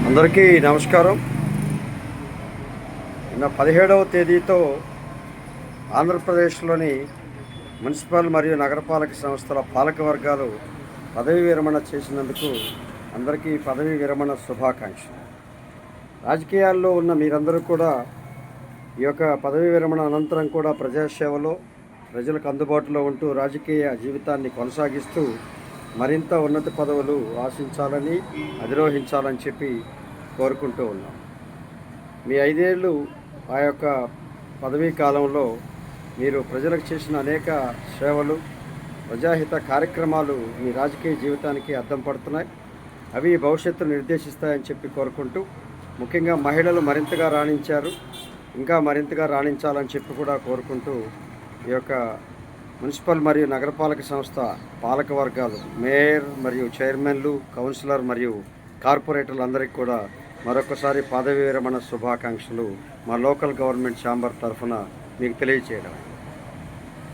అందరికీ నమస్కారం. నిన్న 17వ తేదీతో ఆంధ్రప్రదేశ్లోని మున్సిపల్ మరియు నగరపాలక సంస్థల పాలక వర్గాలు పదవీ విరమణ చేసినందుకు అందరికీ పదవీ విరమణ శుభాకాంక్షలు. రాజకీయాల్లో ఉన్న మీరందరూ కూడా ఈ యొక్క పదవీ విరమణ అనంతరం కూడా ప్రజాసేవలో ప్రజలకు అందుబాటులో ఉంటూ రాజకీయ జీవితాన్ని కొనసాగిస్తూ మరింత ఉన్నత పదవులు ఆశించాలని అధిరోహించాలని చెప్పి కోరుకుంటూ ఉన్నాం. మీ 5 ఏళ్ళు ఆ యొక్క పదవీ కాలంలో మీరు ప్రజలకు చేసిన అనేక సేవలు, ప్రజాహిత కార్యక్రమాలు మీ రాజకీయ జీవితానికి అద్దం పడుతున్నాయి. అవి భవిష్యత్తును నిర్దేశిస్తాయని చెప్పి కోరుకుంటూ, ముఖ్యంగా మహిళలు మరింతగా రాణించారు, ఇంకా మరింతగా రాణించాలని చెప్పి కూడా కోరుకుంటూ, ఈ యొక్క మున్సిపల్ మరియు నగరపాలక సంస్థ పాలక వర్గాలు, మేయర్ మరియు చైర్మన్లు, కౌన్సిలర్ మరియు కార్పొరేటర్లందరికీ కూడా మరొకసారి పదవీ విరమణ శుభాకాంక్షలు మా లోకల్ గవర్నమెంట్ ఛాంబర్ తరఫున మీకు తెలియజేయడం.